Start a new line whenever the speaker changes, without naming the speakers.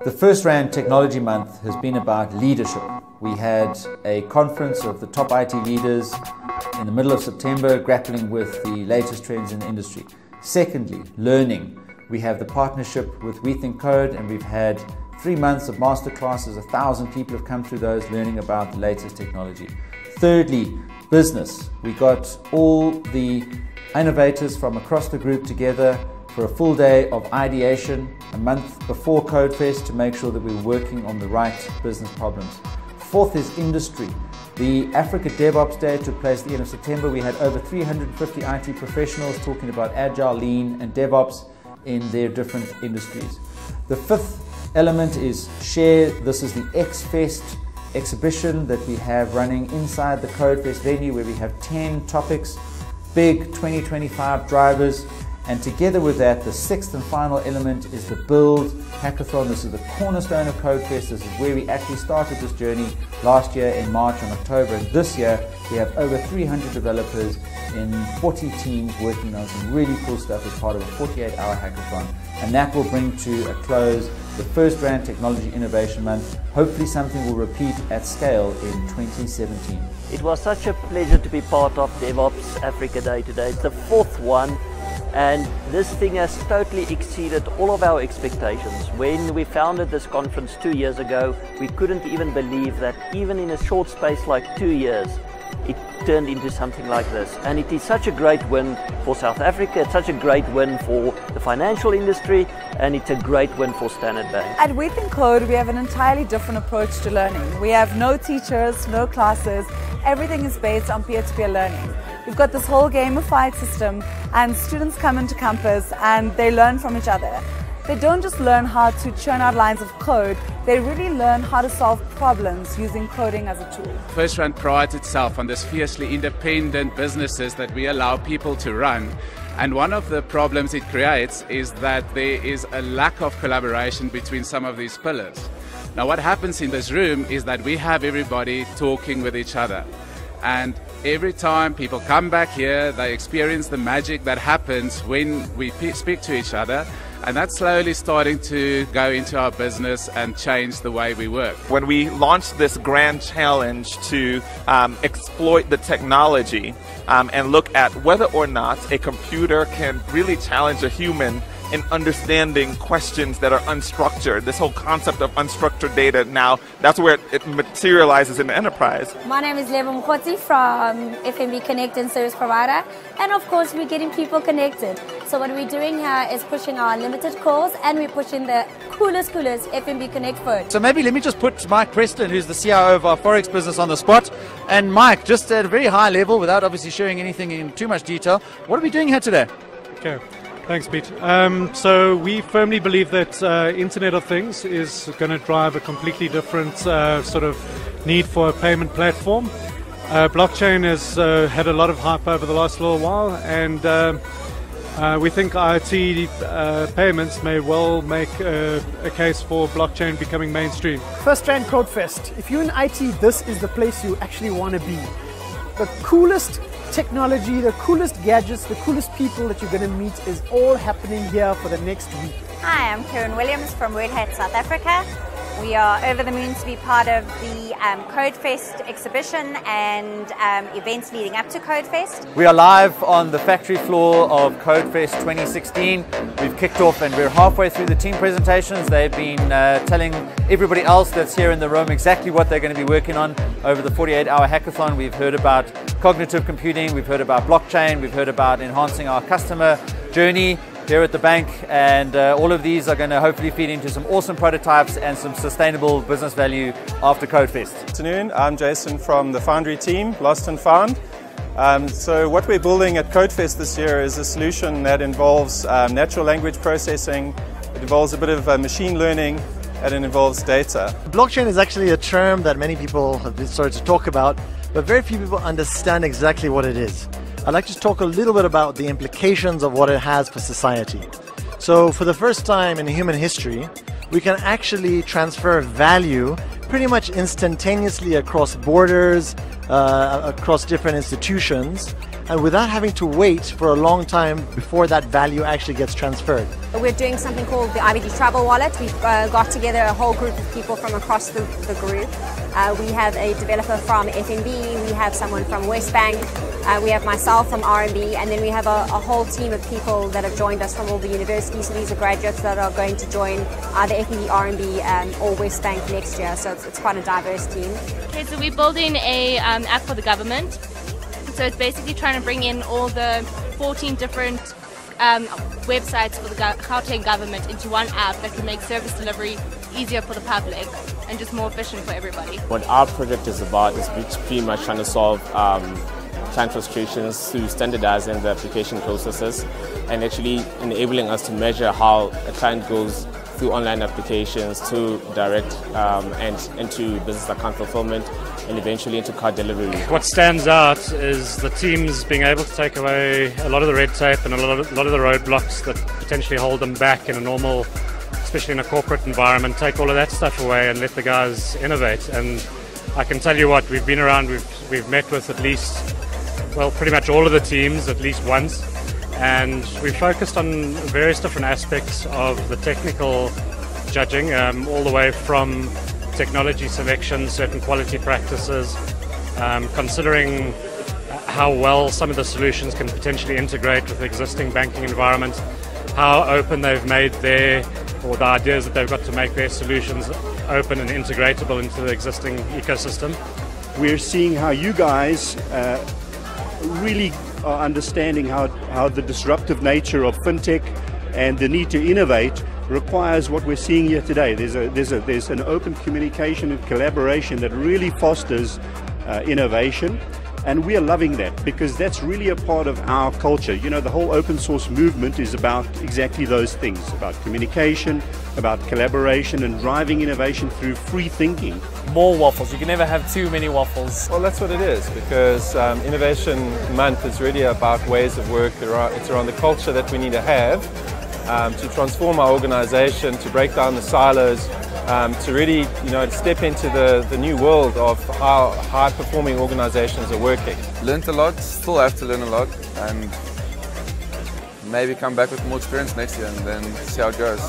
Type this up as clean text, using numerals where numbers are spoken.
The FirstRand Technology Month has been about leadership. We had a conference of the top IT leaders in the middle of September grappling with the latest trends in the industry. Secondly, learning. We have the partnership with We Think Code, and we've had 3 months of masterclasses. 1,000 people have come through those learning about the latest technology. Thirdly, business. We got all the innovators from across the group together for a full day of ideation a month before CodeFest to make sure that we're working on the right business problems. Fourth is industry. The Africa DevOps Day took place at the end of September. We had over 350 IT professionals talking about Agile, Lean and DevOps in their different industries. The fifth element is share. This is the XFest exhibition that we have running inside the CodeFest venue, where we have 10 topics, big 2025 drivers. And together with that, the sixth and final element is the Build Hackathon. This is the cornerstone of CodeFest. This is where we actually started this journey last year in March and October. And this year, we have over 300 developers in 40 teams working on some really cool stuff as part of a 48-hour hackathon. And that will bring to a close the FirstRand Technology Innovation Month. Hopefully something will repeat at scale in 2017.
It was such a pleasure to be part of DevOps Africa Day today. It's the fourth one. And this thing has totally exceeded all of our expectations. When we founded this conference 2 years ago, we couldn't even believe that even in a short space like 2 years, it turned into something like this. And it is such a great win for South Africa, it's such a great win for the financial industry, and it's a great win for Standard Bank.
At We Think Code, we have an entirely different approach to learning. We have no teachers, no classes, everything is based on peer-to-peer learning. We've got this whole gamified system, and students come into campus and they learn from each other. They don't just learn how to churn out lines of code, they really learn how to solve problems using coding as a tool.
FirstRand prides itself on this fiercely independent businesses that we allow people to run. And one of the problems it creates is that there is a lack of collaboration between some of these pillars. Now what happens in this room is that we have everybody talking with each other. And every time people come back here, they experience the magic that happens when we speak to each other. And that's slowly starting to go into our business and change the way we work.
When we launched this grand challenge to exploit the technology and look at whether or not a computer can really challenge a human in understanding questions that are unstructured. This whole concept of unstructured data, now that's where it materializes in the enterprise.
My name is Lebo Mkhotsi from FNB Connect and Service Provider, and of course we're getting people connected. So what we're doing here is pushing our unlimited calls, and we're pushing the coolest FNB Connect phone.
So maybe let me just put Mike Preston, who's the CIO of our Forex business, on the spot. And Mike, just at a very high level, without obviously sharing anything in too much detail, what are we doing here today?
Okay. Thanks, Pete. So we firmly believe that Internet of Things is going to drive a completely different sort of need for a payment platform. Blockchain has had a lot of hype over the last little while, and we think IoT payments may well make a case for blockchain becoming mainstream.
FirstRand CodeFest. If you're in IT, this is the place you actually want to be. The coolest technology, the coolest gadgets, the coolest people that you're going to meet is all happening here for the next week.
Hi, I'm Karen Williams from Red Hat South Africa. We are over the moon to be part of the CodeFest exhibition and events leading up to CodeFest.
We are live on the factory floor of CodeFest 2016. We've kicked off and we're halfway through the team presentations. They've been telling everybody else that's here in the room exactly what they're going to be working on over the 48-hour hackathon. We've heard about cognitive computing, we've heard about blockchain, we've heard about enhancing our customer journey here at the bank, and all of these are going to hopefully feed into some awesome prototypes and some sustainable business value after CodeFest.
Good afternoon, I'm Jason from the Foundry team, Lost and Found. So what we're building at CodeFest this year is a solution that involves natural language processing, it involves a bit of machine learning, and it involves data.
Blockchain is actually a term that many people have started to talk about, but very few people understand exactly what it is. I'd like to talk a little bit about the implications of what it has for society. So for the first time in human history, we can actually transfer value pretty much instantaneously across borders, across different institutions, and without having to wait for a long time before that value actually gets transferred.
We're doing something called the IBD Travel Wallet. We've got together a whole group of people from across the group. We have a developer from FNB, we have someone from Westbank, we have myself from RMB, and then we have a whole team of people that have joined us from all the universities. So these are graduates that are going to join either FNB, RMB or Westbank next year. So it's quite a diverse team.
Okay, so we're building a app for the government. So it's basically trying to bring in all the 14 different websites for the Gauteng government into one app that can make service delivery easier for the public and just more efficient for everybody.
What our project is about is pretty much trying to solve client frustrations through standardizing the application processes and actually enabling us to measure how a client goes through online applications to direct and into business account fulfillment and eventually into card delivery.
What stands out is the teams being able to take away a lot of the red tape and a lot of the roadblocks that potentially hold them back in a normal, especially in a corporate environment, take all of that stuff away and let the guys innovate. And I can tell you what, we've been around, we've met with at least, well, pretty much all of the teams at least once, and we've focused on various different aspects of the technical judging, all the way from technology selection, certain quality practices, considering how well some of the solutions can potentially integrate with the existing banking environment, how open they've made the ideas that they've got to make their solutions open and integratable into the existing ecosystem.
We're seeing how you guys really are understanding how the disruptive nature of fintech and the need to innovate requires what we're seeing here today. There's an open communication and collaboration that really fosters innovation, and we are loving that because that's really a part of our culture. You know, the whole open source movement is about exactly those things, about communication, about collaboration and driving innovation through free thinking.
More waffles. You can never have too many waffles.
Well, that's what it is, because Innovation Month is really about ways of work. It's around the culture that we need to have to transform our organization, to break down the silos, to really, step into the new world of how high-performing organizations are working.
Learned a lot, still have to learn a lot, and maybe come back with more experience next year and then see how it goes.